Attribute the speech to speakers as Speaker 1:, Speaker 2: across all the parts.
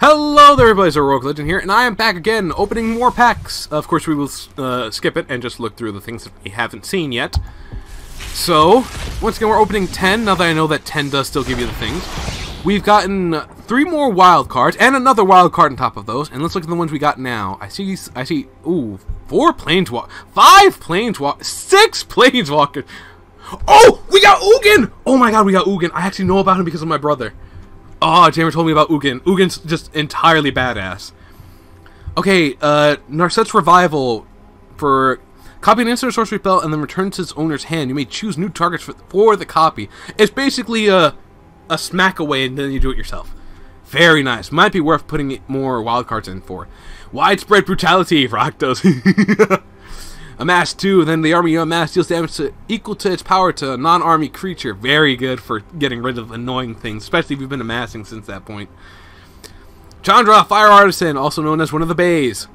Speaker 1: Hello there everybody, it's HeroicLegend here, and I am back again, opening more packs. Of course we will skip it and just look through the things that we haven't seen yet. So, once again we're opening 10, now that I know that 10 does still give you the things. We've gotten 3 more wild cards, and another wild card on top of those, and let's look at the ones we got now. I see, ooh, 4 Planeswalkers, 5 Planeswalkers, 6 Planeswalkers. Oh, we got Ugin! Oh my god, we got Ugin. I actually know about him because of my brother. Oh, Jamer told me about Ugin. Ugin's just entirely badass. Okay, Narset's Revival. For copy an instant sorcery spell and then return to its owner's hand. You may choose new targets for the copy. It's basically a smack away and then you do it yourself. Very nice. Might be worth putting more wildcards in for. Widespread Brutality, Rakdos. Amass 2, then the army you amass deals damage equal to its power to a non-army creature. Very good for getting rid of annoying things, especially if you've been amassing since that point. Chandra, Fire Artisan, also known as one of the Bays.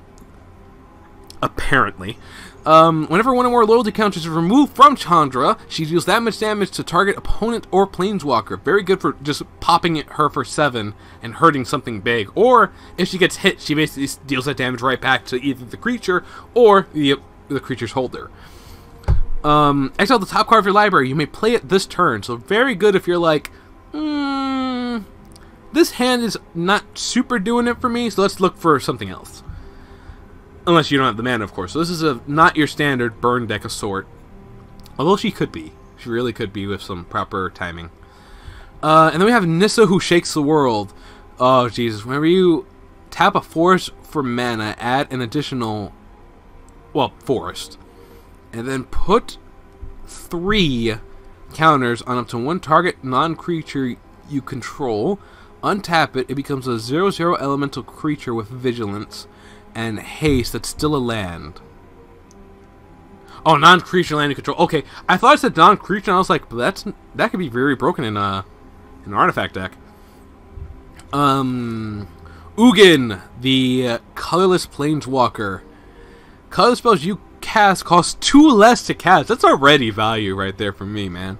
Speaker 1: Apparently. Whenever one or more loyalty counters is removed from Chandra, she deals that much damage to target opponent or planeswalker. Very good for just popping her for 7 and hurting something big. Or, if she gets hit, she basically deals that damage right back to either the creature or the creature's holder. Exile the top card of your library. You may play it this turn. So very good if you're like, this hand is not super doing it for me, so let's look for something else. Unless you don't have the mana, of course. So this is not your standard burn deck of sort. Although she could be. She really could be with some proper timing. And then we have Nissa, who shakes the world. Oh, Jesus. Whenever you tap a forest for mana, add an additional... well, forest. And then put 3 counters on up to 1 target non-creature you control. Untap it, it becomes a 0/0 elemental creature with vigilance and haste that's still a land. Oh, non-creature land you control. Okay, I thought it said non-creature, and I was like, but that could be very broken in an artifact deck. Ugin, the colorless planeswalker. Color spells you cast cost 2 less to cast. That's already value right there for me, man.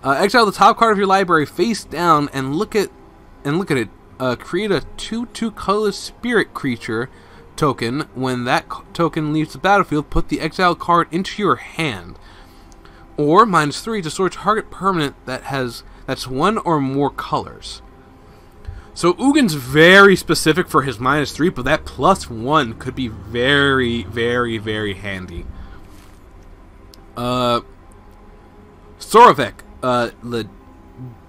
Speaker 1: Exile the top card of your library face down and look at it. Create a 2/2 colorless spirit creature token. When that token leaves the battlefield, put the exiled card into your hand. Or -3 to sort target permanent that's 1 or more colors. So Ugin's very specific for his -3, but that +1 could be very, very, very handy. Sorovek,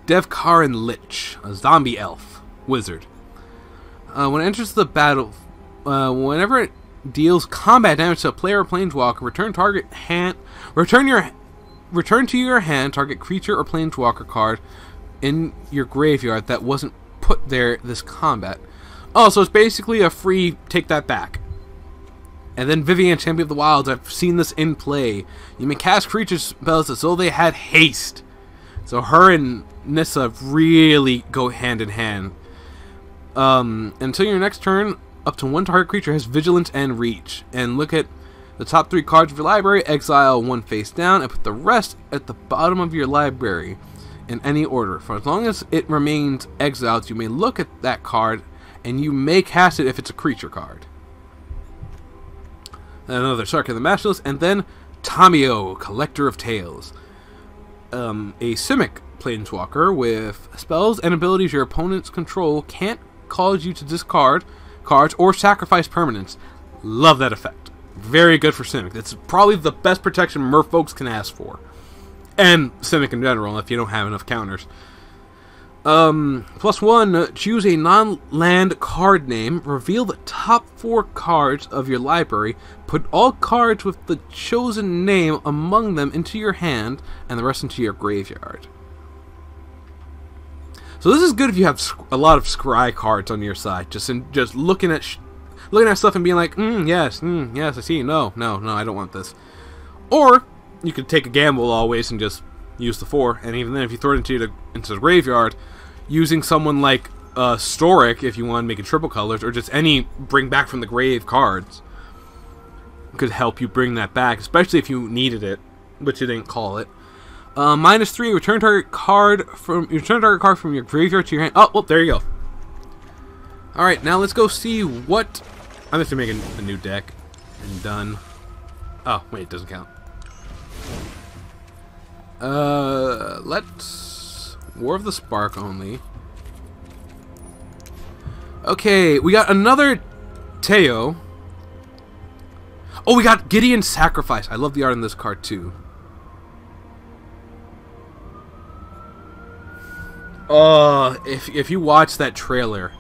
Speaker 1: Devkarin Lich, a zombie elf wizard. When it enters the battle, whenever it deals combat damage to a player or planeswalker, return to your hand target creature or planeswalker card in your graveyard that wasn't put there this combat. Oh, so it's basically a free take that back. And then Vivian, Champion of the Wilds, I've seen this in play. You may cast creature spells as though they had haste. So her and Nissa really go hand in hand. Until your next turn, up to 1 target creature has vigilance and reach. And look at the top 3 cards of your library, exile 1 face down, and put the rest at the bottom of your library. In any order. For as long as it remains exiled, you may look at that card, and you may cast it if it's a creature card. And another Sark of the Matchless, and then Tamio, Collector of Tales. A Simic planeswalker with spells and abilities your opponents control can't cause you to discard cards or sacrifice permanents. Love that effect. Very good for Simic. It's probably the best protection merfolks can ask for. And Simic in general, if you don't have enough counters. +1, choose a non-land card name, reveal the top 4 cards of your library, put all cards with the chosen name among them into your hand, and the rest into your graveyard. So this is good if you have a lot of scry cards on your side, just looking at stuff and being like, yes, I see, no, I don't want this. Or you could take a gamble always and just use the 4, and even then if you throw it into the graveyard, using someone like Storic if you want to make it triple colors, or just any bring back from the grave cards could help you bring that back, especially if you needed it, which you didn't call it. -3, return target card from your graveyard to your hand. Oh, well, there you go. Alright, now let's go see what... I'm just going to make a new deck. And done. Oh, wait, it doesn't count. Let's... War of the Spark only. Okay, we got another Teo. Oh, we got Gideon's Sacrifice. I love the art on this card, too. Oh, if you watch that trailer...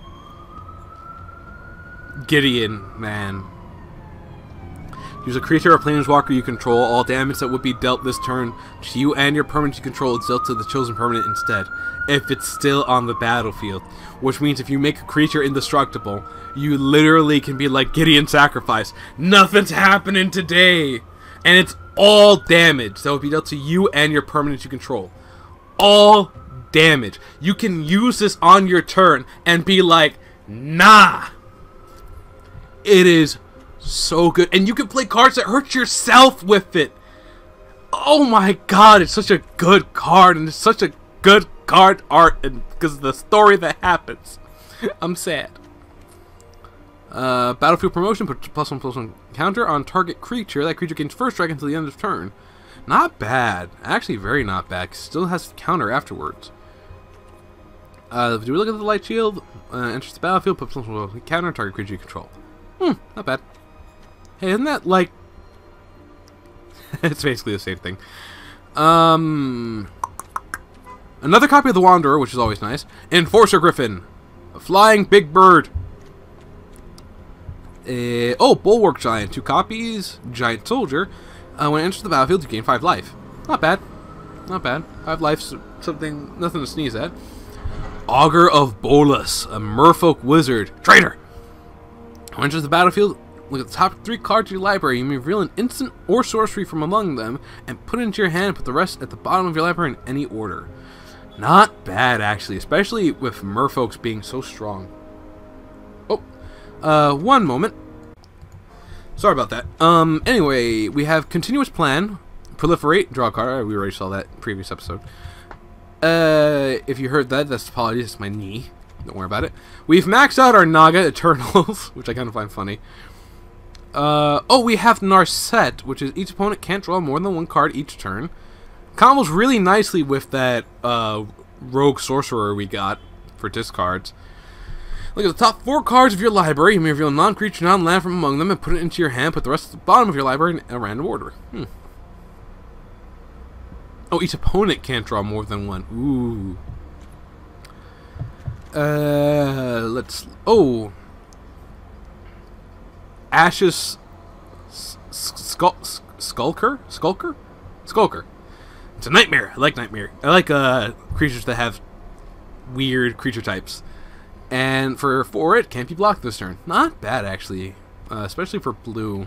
Speaker 1: Gideon, man. Use a creature or planeswalker you control. All damage that would be dealt this turn to you and your permanent you control is dealt to the chosen permanent instead, if it's still on the battlefield. Which means if you make a creature indestructible, you literally can be like Gideon's Sacrifice. Nothing's happening today! And it's all damage that would be dealt to you and your permanent you control. All damage. You can use this on your turn and be like, nah! It is so good. And you can play cards that hurt yourself with it. Oh my god, it's such a good card. And it's such a good card art. And because of the story that happens. I'm sad. Battlefield promotion. Put +1/+1 counter on target creature. That creature gains first strike until the end of turn. Not bad. Actually very not bad. Still has counter afterwards. Do we look at the light shield? Enters the battlefield. Put +1/+1 counter on target creature you control. Not bad. Hey, isn't that like... it's basically the same thing. Another copy of the Wanderer, which is always nice. Enforcer Griffin. A flying big bird. Oh, Bulwark Giant. 2 copies. Giant Soldier. When it enters the battlefield, you gain 5 life. Not bad. Not bad. 5 life's something, nothing to sneeze at. Augur of Bolas. A merfolk wizard. Traitor! When it enters the battlefield, look at the top 3 cards of your library. You may reveal an instant or sorcery from among them and put it into your hand and put the rest at the bottom of your library in any order. Not bad, actually, especially with merfolks being so strong. Oh, one moment. Sorry about that. Anyway, we have Continuous Plan, Proliferate, draw a card. We already saw that in the previous episode. If you heard that, that's apologies. It's my knee. Don't worry about it. We've maxed out our Naga Eternals, which I kind of find funny. Oh, we have Narset, which is each opponent can't draw more than 1 card each turn. Combos really nicely with that Rogue Sorcerer we got for discards. Look at the top 4 cards of your library. You may reveal a non-creature, non-land from among them and put it into your hand. Put the rest at the bottom of your library in a random order. Oh, each opponent can't draw more than 1. Ooh. Let's... Oh. Ashes... Skulker? Skulker? Skulker. It's a nightmare. I like nightmare. I like creatures that have weird creature types. And for it, can't be blocked this turn. Not bad, actually. Especially for blue.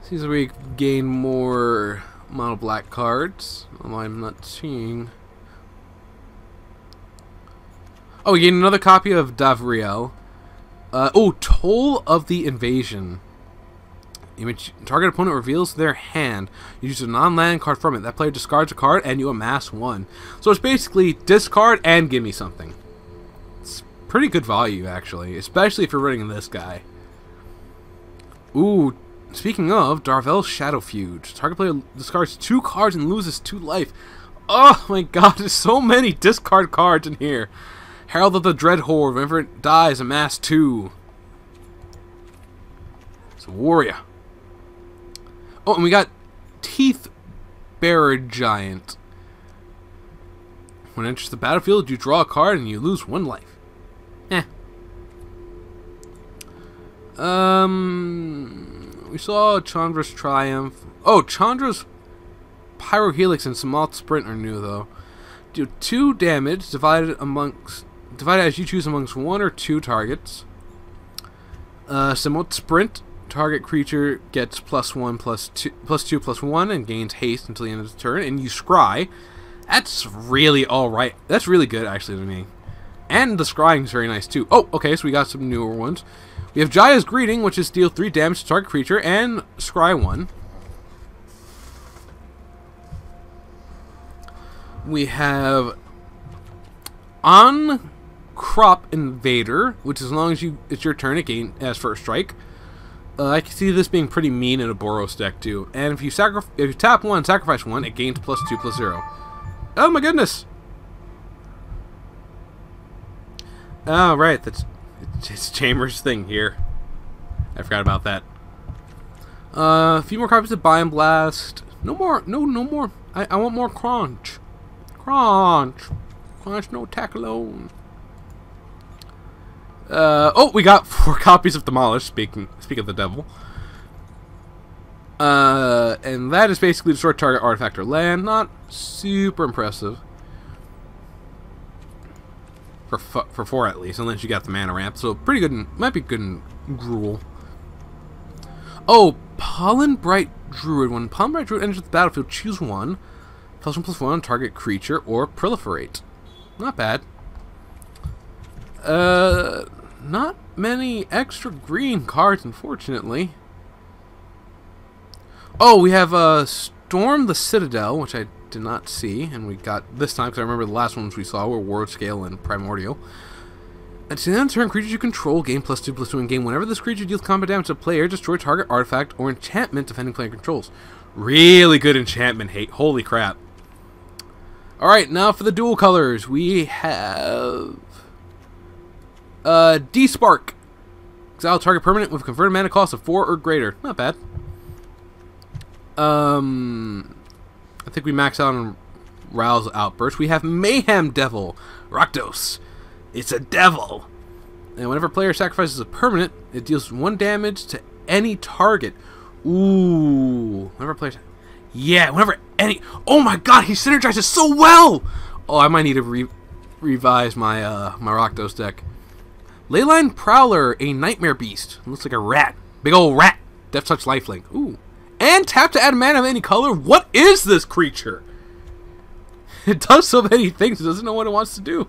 Speaker 1: Seems like we gain more mono black cards. Although I'm not seeing... Oh, we gain another copy of Davriel. Oh, Toll of the Invasion. Image target opponent reveals their hand. You use a non-land card from it. That player discards a card and you amass 1. So it's basically discard and give me something. It's pretty good value, actually. Especially if you're running this guy. Ooh, speaking of, Darvel's Shadowfuge. Target player discards 2 cards and loses 2 life. Oh my god, there's so many discard cards in here. Herald of the Dread Horde. Whenever it dies, amass 2. It's a warrior. Oh, and we got Teeth Bearer Giant. When it enters the battlefield, you draw a card and you lose 1 life. We saw Chandra's Triumph. Oh, Chandra's Pyrohelix and Samoth Sprint are new though. Do 2 damage divided as you choose amongst 1 or 2 targets. Samoth Sprint. Target creature gets +2/+1 and gains haste until the end of the turn, and you scry. That's really alright. That's really good, actually, to me. And the scrying is very nice, too. Oh, okay, so we got some newer ones. We have Jaya's Greeting, which is deal 3 damage to target creature, and scry 1. We have Crop Invader, which as long as it's your turn, it has first strike. I can see this being pretty mean in a Boros deck too. And if you tap one, sacrifice one, it gains +2/+0. Oh my goodness! Oh right, it's Chambers' thing here. I forgot about that. A few more copies of Bind Blast. No more. No more. I want more Crunch. Crunch, no attack alone. Oh, we got 4 copies of Demolish. Speak of the devil. And that is basically destroy target artifact or land. Not super impressive. For 4 at least, unless you got the mana ramp. So pretty good. Might be good in Gruul. Oh, Pollen Bright Druid. When Pollen Bright Druid enters the battlefield, choose one. +1/+1 on target creature or proliferate. Not bad. Not many extra green cards, unfortunately. Oh, we have Storm the Citadel, which I did not see, and we got this time because I remember the last ones we saw were World Scale and Primordial. At the end of turn, creatures you control gain +2/+2 in game. Whenever this creature deals combat damage to a player, destroy target artifact or enchantment defending player controls. Really good enchantment, holy crap. Alright, now for the dual colors, we have D-Spark. Exile target permanent with converted mana cost of 4 or greater. Not bad. I think we max out on Rouse Outburst. We have Mayhem Devil. Rakdos. It's a devil. And whenever a player sacrifices a permanent, it deals 1 damage to any target. Ooh. Whenever a player... Yeah, whenever any... Oh my god, he synergizes so well! Oh, I might need to revise my my Rakdos deck. Leyline Prowler, a Nightmare Beast. It looks like a rat. Big old rat. Death Touch Lifelink. Ooh. And tap to add mana of any color. What is this creature? It does so many things, it doesn't know what it wants to do.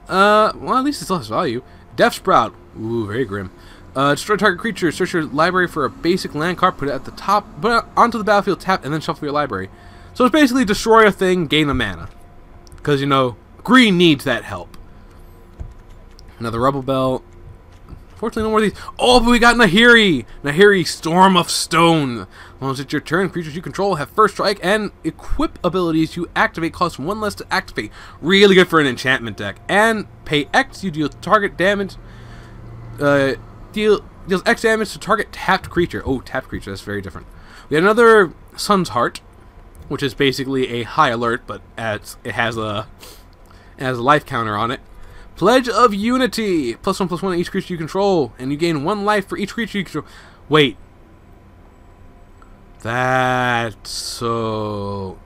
Speaker 1: Well, at least it still has value. Death Sprout. Ooh, very grim. Destroy target creature. Search your library for a basic land card. Put it at the top. Put it onto the battlefield. Tap and then shuffle your library. So it's basically destroy a thing, gain a mana. Because you know green needs that help. Another Rebel Bell. Fortunately, no more of these. Oh, but we got Nahiri. Nahiri, Storm of Stone. As long as it's your turn, creatures you control have first strike and equip abilities you activate cost 1 less to activate. Really good for an enchantment deck. And pay X. You deal target damage. Deals X damage to target tapped creature. Oh, tapped creature, that's very different. We have another Sun's Heart, which is basically a high alert, but it has a life counter on it. Pledge of Unity. +1/+1 on each creature you control, and you gain 1 life for each creature you control. Wait. That's so...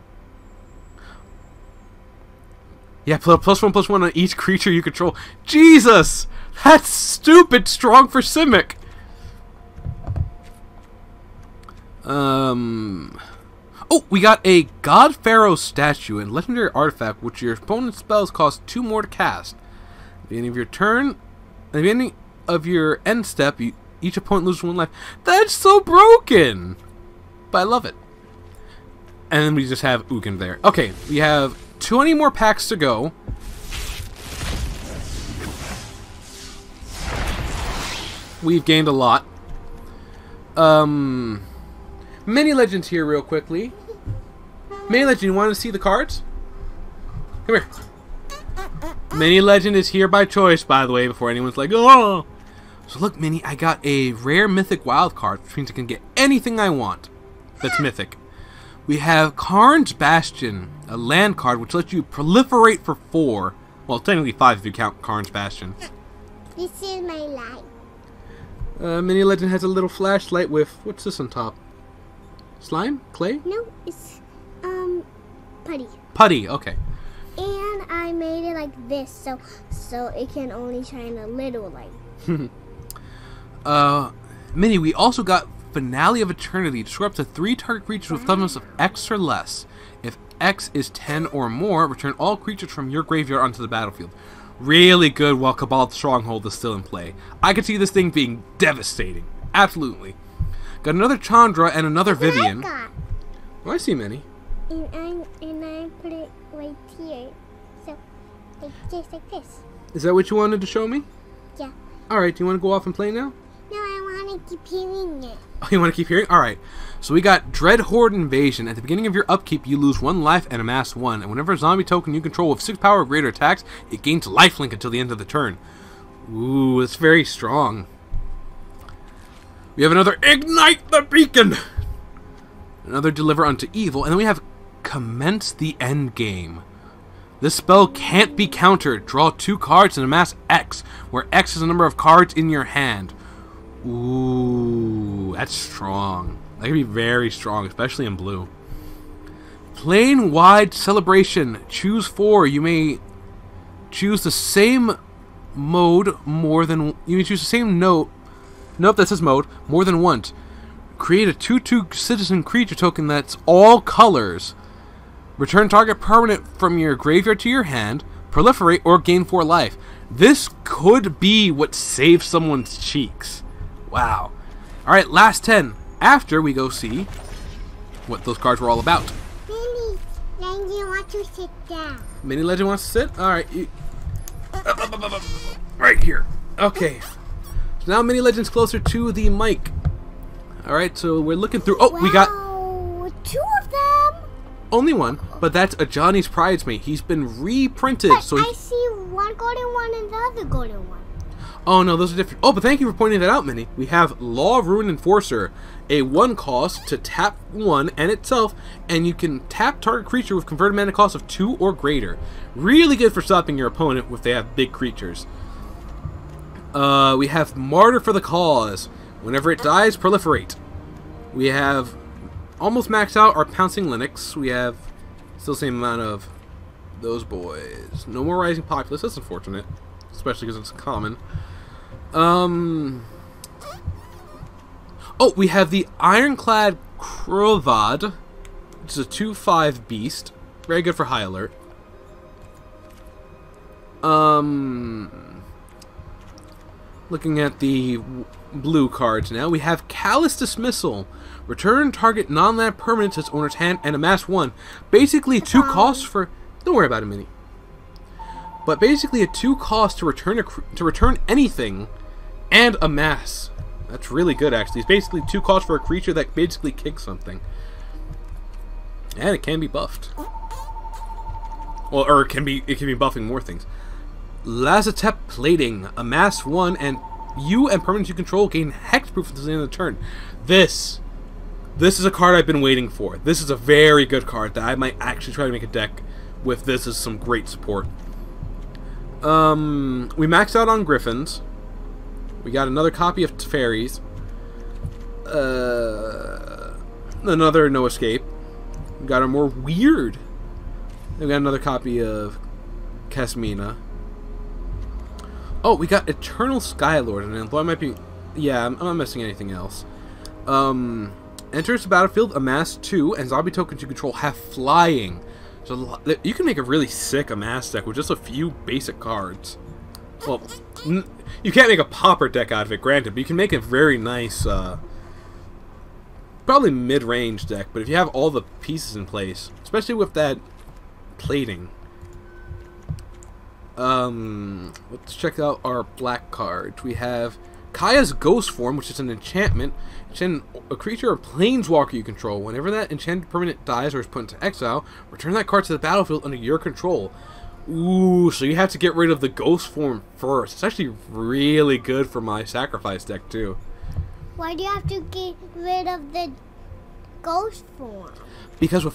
Speaker 1: Yeah, +1/+1 on each creature you control. Jesus! That's stupid strong for Simic. Oh, we got a God Pharaoh statue and legendary artifact, which your opponent's spells cost 2 more to cast. At the end of your turn, at the beginning of your end step, each opponent loses 1 life. That's so broken! But I love it. And then we just have Ugin there. Okay, we have 20 more packs to go. We've gained a lot. MiniLegends here real quickly. MiniLegend, you want to see the cards? Come here. MiniLegend is here by choice, by the way, before anyone's like, oh! So look, Mini, I got a rare mythic wild card, which means I can get anything I want that's mythic. We have Karn's Bastion, a land card which lets you proliferate for 4. Well, technically 5 if you count Karn's Bastion.
Speaker 2: This is my light.
Speaker 1: MiniLegend has a little flashlight with, what's this on top? Slime? Clay?
Speaker 2: No, it's putty.
Speaker 1: Putty, okay.
Speaker 2: And I made it like this, so it can only shine a little light.
Speaker 1: Mini, we also got Finale of Eternity. Destroy up to 3 target creatures with toughness of X or less. If X is 10 or more, return all creatures from your graveyard onto the battlefield. Really good while Cabal's Stronghold is still in play. I could see this thing being devastating. Absolutely. Got another Chandra and another Vivian. Oh, I see many.
Speaker 2: And I put it right here. So just like this.
Speaker 1: Is that what you wanted to show me?
Speaker 2: Yeah.
Speaker 1: Alright, do you want to go off and play now?
Speaker 2: No, I want to keep hearing it.
Speaker 1: Oh, you want to keep hearing? Alright. So we got Dread Horde Invasion. At the beginning of your upkeep, you lose 1 life and amass 1. And whenever a zombie token you control with 6 power or greater attacks, it gains lifelink until the end of the turn. Ooh, it's very strong. We have another Ignite the Beacon! Another Deliver Unto Evil. And then we have Commence the End Game. This spell can't be countered. Draw 2 cards and amass X, where X is the number of cards in your hand. Ooh, that's strong. That can be very strong, especially in blue. Plane Wide Celebration. Choose 4. You may choose the same mode more than... You may choose the same note... Nope, that says mode. More than once. Create a 2/2 citizen creature token that's all colors. Return target permanent from your graveyard to your hand. Proliferate or gain 4 life. This could be what saves someone's cheeks. Wow. Alright, last 10. After we go see what those cards were all about.
Speaker 2: MiniLegend wants to sit down.
Speaker 1: MiniLegend wants to sit? Alright. Right here. Okay. So now MiniLegend's closer to the mic. Alright, so we're looking through... Oh,
Speaker 2: wow,
Speaker 1: we got...
Speaker 2: 2 of them.
Speaker 1: Only one, but that's a Johnny's Bridesmaid. He's been reprinted.
Speaker 2: But
Speaker 1: so
Speaker 2: I see one golden one and the other golden one.
Speaker 1: Oh no, those are different. Oh, but thank you for pointing that out, Minnie. We have Law of Ruin Enforcer, a 1 cost to tap 1 and itself, and you can tap target creature with converted mana cost of 2 or greater. Really good for stopping your opponent if they have big creatures. We have Martyr for the Cause. Whenever it dies, proliferate. We have almost maxed out our Pouncing Linux. We have still the same amount of those boys. No more Rising Populace. That's unfortunate, especially because it's common. Oh, we have the Ironclad Crovad, which is a 2/5 beast. Very good for high alert. Looking at the blue cards now, we have Callous Dismissal. Return target non-land permanent to its owner's hand and amass 1. Basically 2 costs for... Don't worry about it, Minnie. But basically a 2 cost to return anything and amass. That's really good, actually. It's basically 2 costs for a creature that basically kicks something. And it can be buffed. Well, or it can be buffing more things. Lazatep Plating. Amass 1 and you and permanents you control gain hexproof until the end of the turn. This is a card I've been waiting for. This is a very good card that I might actually try to make a deck with. This as some great support. We maxed out on Griffins. We got another copy of Fairies. Another No Escape. We got a more weird. We got another copy of Casmina. Oh, we got Eternal Skylord, and though I might be... Yeah, I'm not missing anything else. Enters the battlefield, amass 2, and zombie tokens you control have flying. So you can make a really sick amass deck with just a few basic cards. Well, you can't make a popper deck out of it, granted, but you can make a very nice, probably mid-range deck. But if you have all the pieces in place, especially with that plating. Let's check out our black cards. We have Kaya's Ghost Form, which is an enchantment. Enchant a creature or planeswalker you control. Whenever that enchanted permanent dies or is put into exile, return that card to the battlefield under your control. Ooh, so you have to get rid of the Ghost Form first. It's actually really good for my sacrifice deck, too.
Speaker 2: Why do you have to get rid of the Ghost Form?
Speaker 1: Because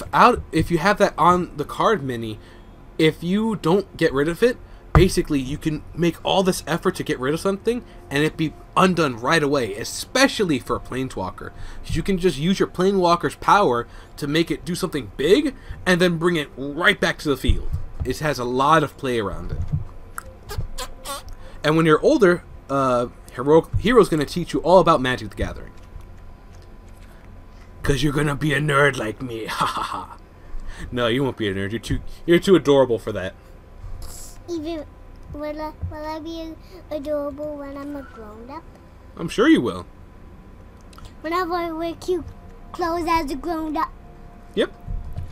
Speaker 1: if you have that on the card, Mini, if you don't get rid of it, basically you can make all this effort to get rid of something and it be undone right away, especially for a planeswalker. You can just use your planeswalker's power to make it do something big and then bring it right back to the field. It has a lot of play around it. And when you're older, Hero's going to teach you all about Magic the Gathering. Because you're going to be a nerd like me. Ha ha ha. No, you won't be a nerd. You're too adorable for that.
Speaker 2: Even will I be adorable when I'm a grown up?
Speaker 1: I'm sure you will.
Speaker 2: Whenever I wear cute clothes as a grown up.
Speaker 1: Yep.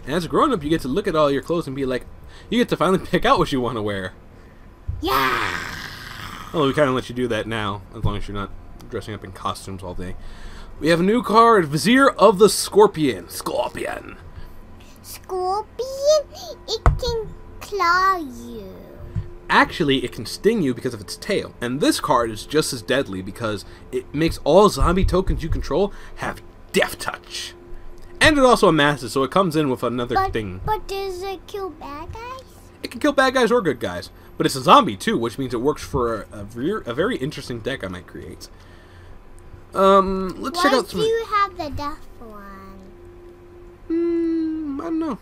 Speaker 1: And as a grown up, you get to look at all your clothes and be like, you get to finally pick out what you want to wear.
Speaker 2: Yeah.
Speaker 1: Oh, we kind of let you do that now, as long as you're not dressing up in costumes all day. We have a new card, Vizier of the Scorpion. Scorpion.
Speaker 2: Scorpion? It can claw you.
Speaker 1: Actually, it can sting you because of its tail. And this card is just as deadly because it makes all zombie tokens you control have Death Touch. And it also amasses, so it comes in with another thing.
Speaker 2: But does it kill bad guys?
Speaker 1: It can kill bad guys or good guys. But it's a zombie too, which means it works for a very interesting deck I might create. Let's check out some...
Speaker 2: Why do you have the death one?
Speaker 1: I don't know.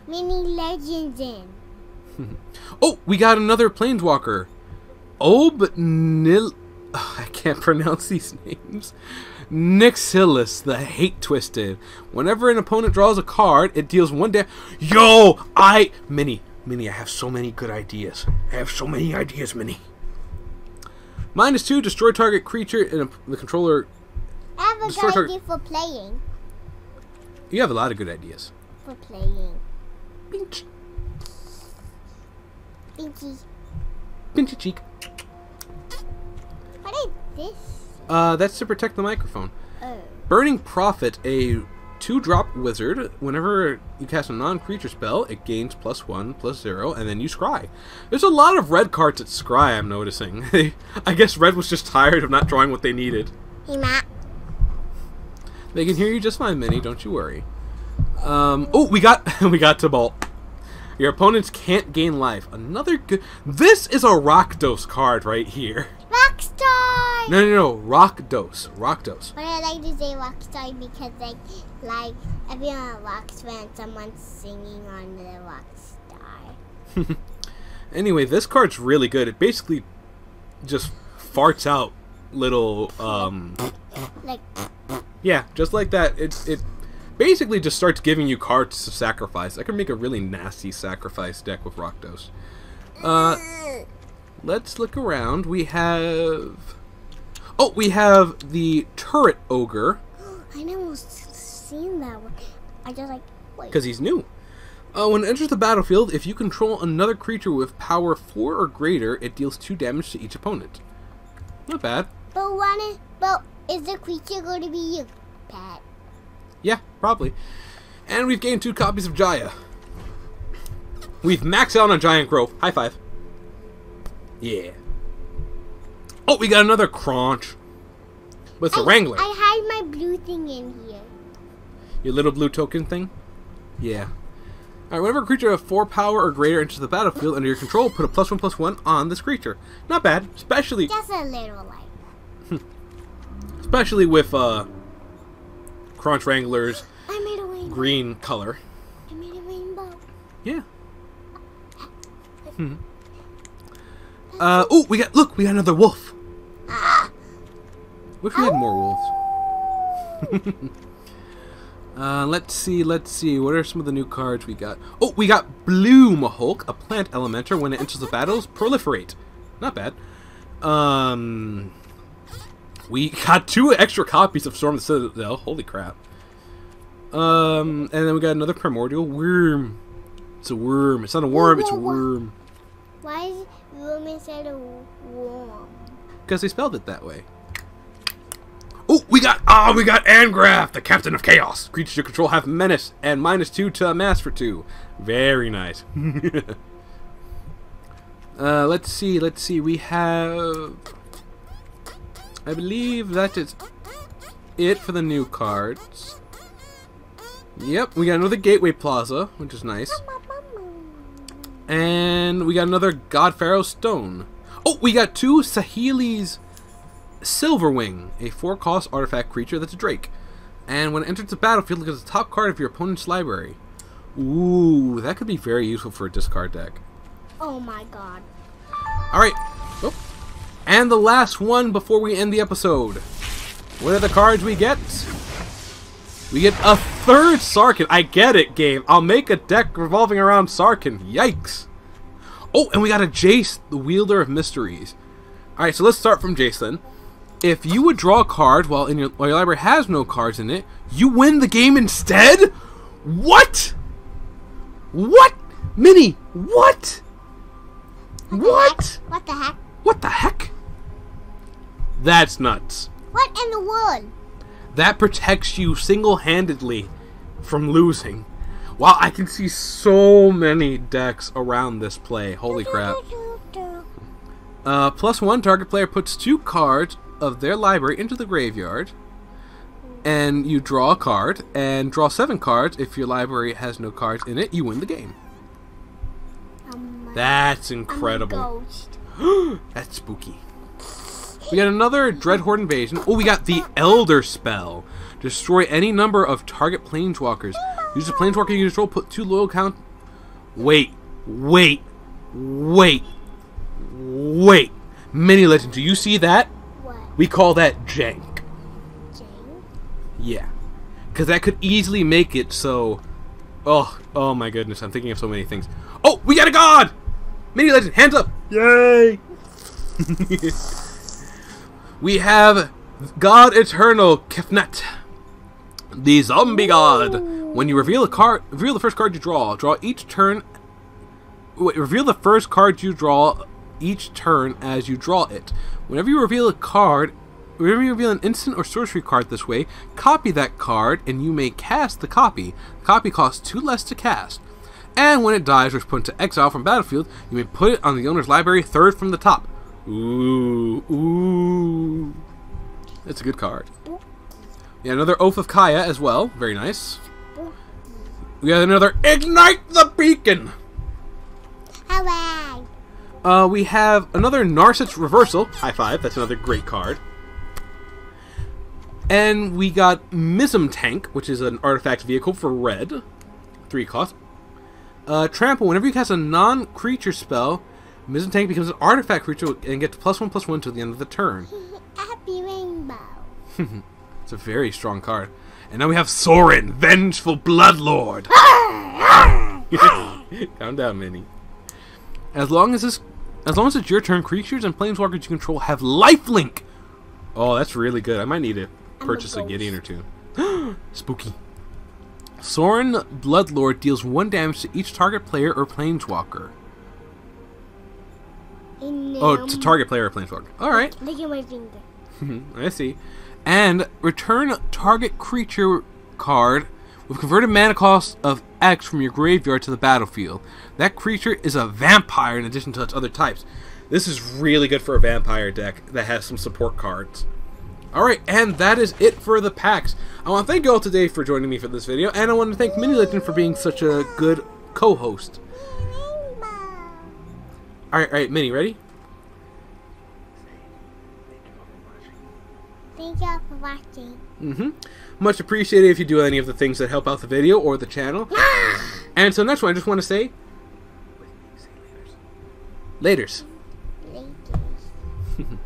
Speaker 2: MiniLegend in.
Speaker 1: Oh, we got another Planeswalker. I can't pronounce these names. Nixilis, the Hate Twisted. Whenever an opponent draws a card, it deals 1 damage. Yo, Mini, I have so many good ideas. I have so many ideas, Mini. -2, destroy target creature, and the controller.
Speaker 2: I have a good idea for playing.
Speaker 1: You have a lot of good ideas.
Speaker 2: For playing.
Speaker 1: Pinch.
Speaker 2: Pinchy.
Speaker 1: Pinchy cheek.
Speaker 2: What is this?
Speaker 1: That's to protect the microphone.
Speaker 2: Oh.
Speaker 1: Burning Prophet, a 2-drop wizard. Whenever you cast a non-creature spell, it gains +1/+0, and then you scry. There's a lot of red cards at scry, I'm noticing. I guess red was just tired of not drawing what they needed.
Speaker 2: Hey, Matt.
Speaker 1: They can hear you just fine, Minnie. Don't you worry. Oh, we got Tibalt. Your opponents can't gain life. Another good... This is a Rakdos card right here.
Speaker 2: Rockstar!
Speaker 1: No. Rakdos. Rakdos.
Speaker 2: But I like to say Rockstar because, like everyone rocks when someone's singing on the Rockstar.
Speaker 1: Anyway, this card's really good. It basically just farts out little,
Speaker 2: Like...
Speaker 1: Yeah, just like that. It basically just starts giving you cards to sacrifice. I can make a really nasty sacrifice deck with Rakdos. Let's look around. We have... Oh, we have the Turret Ogre.
Speaker 2: I never seen that one. I just like...
Speaker 1: Because he's new. When it enters the battlefield, if you control another creature with power 4 or greater, it deals 2 damage to each opponent. Not bad.
Speaker 2: But is the creature going to be your pet?
Speaker 1: Yeah, probably. And we've gained 2 copies of Jaya. We've maxed out on Giant Growth. High five. Yeah. Oh, we got another Crunch. But it's a Wrangler.
Speaker 2: I had my blue thing in here.
Speaker 1: Your little blue token thing? Yeah. Alright, whenever a creature of 4 power or greater enters the battlefield under your control, put a +1/+1 on this creature. Not bad, especially...
Speaker 2: Just a little light.
Speaker 1: Especially with, Crunch Wrangler's
Speaker 2: I made a rainbow.
Speaker 1: green color.
Speaker 2: I made a rainbow.
Speaker 1: Yeah. Oh, we got another wolf. Wish we had more wolves. Let's see. What are some of the new cards we got? Oh, we got Bloom Hulk, a plant elemental. When it enters the battles, proliferate. Not bad. We got 2 extra copies of Storm the Citadel. Holy crap. And then we got another Primordial Worm. It's a worm. It's not a worm, it's a worm.
Speaker 2: Why is worm instead of worm?
Speaker 1: Because they spelled it that way. Oh, we got Angrath, the Captain of Chaos. Creatures you control have menace and -2 to mass for 2. Very nice. Let's see. We have... I believe that is it for the new cards. Yep, we got another Gateway Plaza, which is nice. And we got another God Pharaoh Stone. Oh, we got 2 Sahili's Silverwing, a 4-cost artifact creature that's a Drake. And when it enters the battlefield, look at the top card of your opponent's library. Ooh, that could be very useful for a discard deck.
Speaker 2: Oh my god.
Speaker 1: Alright. Oh. And the last one before we end the episode. What are the cards we get? We get a 3rd Sarkhan. I get it, game. I'll make a deck revolving around Sarkhan. Yikes. Oh, and we got a Jace, the Wielder of Mysteries. Alright, so let's start from Jace then. If you would draw a card while your library has no cards in it, you win the game instead? What? What? Mini, what? What?
Speaker 2: What the heck?
Speaker 1: What the heck? That's nuts.
Speaker 2: What in the world?
Speaker 1: That protects you single-handedly from losing. Wow, I can see so many decks around this play. Holy crap. +1, target player puts 2 cards of their library into the graveyard. And you draw a card, and draw 7 cards. If your library has no cards in it, you win the game. That's incredible. That's spooky. We got another Dreadhorde Invasion. Oh, we got the Elder Spell. Destroy any number of target Planeswalkers. Use a Planeswalker you control, put 2 loyal count... Wait. MiniLegend, do you see that?
Speaker 2: What?
Speaker 1: We call that jank.
Speaker 2: Jank?
Speaker 1: Yeah. Because that could easily make it so... Oh my goodness, I'm thinking of so many things. Oh, we got a god! MiniLegend, hands up! Yay! We have God Eternal Kefnet, the Zombie God. When you reveal the first card you draw. Draw each turn. Wait, reveal the first card you draw each turn as you draw it. Whenever you reveal a card, whenever you reveal an instant or sorcery card this way, copy that card and you may cast the copy. The copy costs 2 less to cast. And when it dies or is put into exile from battlefield, you may put it on the owner's library 3rd from the top. Ooh. That's a good card. Yeah, another Oath of Kaya as well. Very nice. We got another Ignite the Beacon.
Speaker 2: Hooray!
Speaker 1: We have another Narset's Reversal. High five. That's another great card. And we got Mism Tank, which is an artifact vehicle for red. 3 cost. Trample. Whenever you cast a non-creature spell, Mism Tank becomes an artifact creature and gets +1/+1 to the end of the turn.
Speaker 2: Happy rainbow.
Speaker 1: It's a very strong card. And now we have Sorin, Vengeful Bloodlord. Calm down, Minnie. As long as it's your turn, creatures and planeswalkers you control have lifelink. Oh, that's really good. I might need to purchase a Gideon or 2. Spooky. Sorin Bloodlord deals 1 damage to each target player or planeswalker. Oh, to target player or planeswalker. Alright.
Speaker 2: Look at my finger.
Speaker 1: I see. And return target creature card with converted mana cost of X from your graveyard to the battlefield. That creature is a vampire in addition to its other types. This is really good for a vampire deck that has some support cards. Alright, and that is it for the packs. I want to thank you all today for joining me for this video, and I want to thank MiniLegend for being such a good co-host. Alright, Minnie, ready?
Speaker 2: Thank y'all for watching.
Speaker 1: Much appreciated if you do any of the things that help out the video or the channel. And so next one, I just want to say... Laters.
Speaker 2: Laters.